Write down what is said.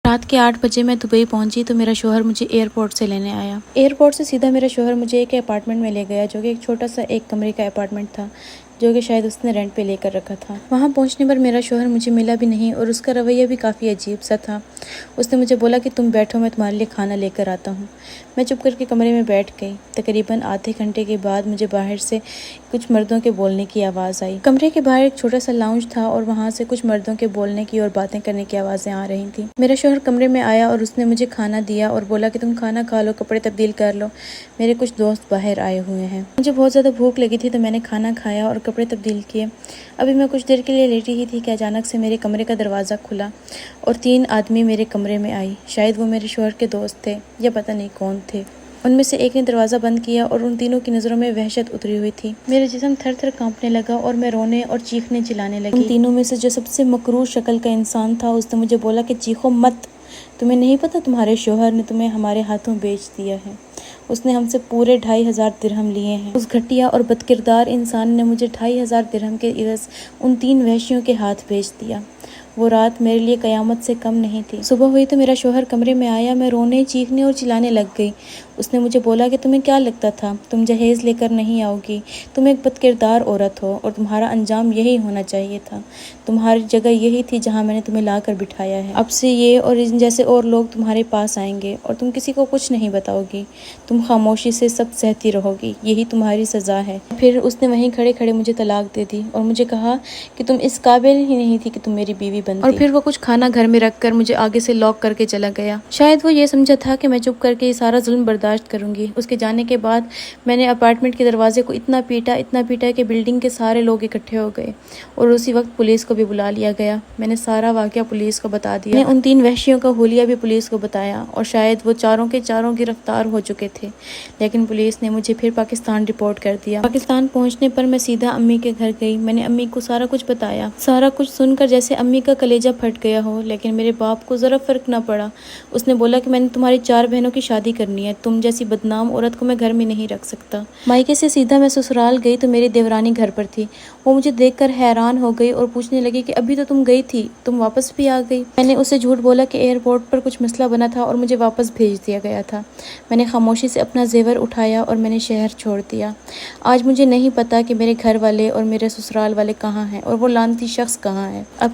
رات کے 8 بجے میں دبئی پہنچی تو میرا شوہر مجھے ایئرپورٹ سے لینے آیا۔ ایئرپورٹ سے سیدھا میرا شوہر مجھے ایک اپارٹمنٹ میں لے گیا جو کہ ایک چھوٹا سا ایک کمرے کا اپارٹمنٹ تھا جو کہ شاید اس نے رینٹ پہ لے کر رکھا تھا۔ وہاں پہنچنے پر میرا شوہر مجھے ملا بھی نہیں اور اس کا رویہ بھی کافی عجیب سا تھا۔ اس نے مجھے بولا کہ تم بیٹھو، میں تمہارے لیے کھانا لے کر آتا ہوں۔ میں چپ کر کے کمرے میں بیٹھ گئی۔ تقریباً آدھے گھنٹے کے بعد مجھے باہر سے کچھ مردوں کے بولنے کی آواز آئی۔ کمرے کے باہر ایک چھوٹا سا لاؤنج تھا اور وہاں سے کچھ مردوں کے بولنے کی اور باتیں کرنے کی آوازیں آ رہی تھیں۔ میرا شوہر کمرے میں آیا اور اس نے مجھے کھانا دیا اور بولا کہ تم کھانا کھا لو، کپڑے تبدیل کر لو، میرے کچھ دوست باہر آئے ہوئے ہیں۔ مجھے بہت زیادہ بھوک لگی تھی تو میں نے کھانا کھایا اور کپڑے تبدیل کیے۔ ابھی میں کچھ دیر کے لیے لیٹی ہی تھی کہ اچانک سے میرے کمرے کا دروازہ کھلا اور 3 آدمی میرے کمرے میں آئی۔ شاید وہ میرے شوہر کے دوست تھے یا پتہ نہیں کون تھے۔ ان میں سے ایک نے دروازہ بند کیا اور ان تینوں کی نظروں میں وحشت اتری ہوئی تھی۔ میرا جسم تھر تھر کانپنے لگا اور میں رونے اور چیخنے چلانے لگی۔ ان تینوں میں سے جو سب سے مکروہ شکل کا انسان تھا اس نے مجھے بولا کہ چیخو مت، تمہیں نہیں پتا تمہارے شوہر نے تمہیں ہمارے ہاتھوں بیچ دیا ہے، اس نے ہم سے پورے 2500 درہم لیے ہیں۔ اس گھٹیا اور بدکردار انسان نے مجھے 2500 درہم کے عوض ان 3 وحشیوں کے ہاتھ بیچ دیا۔ وہ رات میرے لیے قیامت سے کم نہیں تھی۔ صبح ہوئی تو میرا شوہر کمرے میں آیا، میں رونے، چیخنے اور چلانے لگ گئی۔ اس نے مجھے بولا کہ تمہیں کیا لگتا تھا تم جہیز لے کر نہیں آؤ گی، تم ایک بدکردار عورت ہو اور تمہارا انجام یہی ہونا چاہیے تھا، تمہاری جگہ یہی تھی جہاں میں نے تمہیں لا کر بٹھایا ہے۔ اب سے یہ اور ان جیسے اور لوگ تمہارے پاس آئیں گے اور تم کسی کو کچھ نہیں بتاؤ گی، تم خاموشی سے سب سہتی رہو گی، یہی تمہاری سزا ہے۔ پھر اس نے وہیں کھڑے کھڑے مجھے طلاق دے دی اور مجھے کہا کہ تم اس قابل ہی نہیں تھی کہ تم میری بیوی بنتی۔ اور پھر وہ کچھ کھانا گھر میں رکھ کر مجھے آگے سے لاک کر کے چلا گیا۔ شاید وہ یہ سمجھا تھا کہ میں چپ کر کے یہ سارا ظلم برداشت کروں گی۔ اس کے جانے کے بعد میں نے اپارٹمنٹ کے دروازے کو اتنا پیٹا کہ بلڈنگ کے سارے لوگ اکٹھے ہو گئے اور اسی وقت پولیس کو بھی بلا لیا گیا۔ میں نے سارا واقعہ پولیس کو بتا دیا۔ میں نے ان 3 وحشیوں کا حلیہ بھی پولیس کو بتایا اور شاید وہ چاروں کے چاروں گرفتار ہو چکے تھے، لیکن پولیس نے مجھے پھر پاکستان رپورٹ کر دیا۔ پاکستان پہنچنے پر میں سیدھا امی کے گھر گئی۔ میں نے امی کو سارا کچھ بتایا، سارا کچھ سن کر جیسے امی کا کلیجہ پھٹ گیا ہو، لیکن میرے باپ کو ذرا فرق نہ پڑا۔ اس نے بولا کہ میں نے تمہاری 4 بہنوں کی شادی کرنی ہے، تم جیسی بدنام عورت کو میں گھر میں نہیں رکھ سکتا۔ مائکے سے سیدھا میں سسرال گئی تو میری دیورانی گھر پر تھی۔ وہ مجھے دیکھ کر حیران ہو گئی اور پوچھنے لگی کہ ابھی تو تم گئی تھی، تم واپس بھی آ گئی؟ میں نے اسے جھوٹ بولا کہ ایئرپورٹ پر کچھ مسئلہ بنا تھا اور مجھے واپس بھیج دیا گیا تھا۔ میں نے خاموشی سے اپنا زیور اٹھایا اور میں نے شہر چھوڑ دیا۔ آج مجھے نہیں پتا کہ میرے گھر والے اور میرے سسرال والے کہاں ہیں اور وہ لعنتی شخص کہاں ہے۔ اب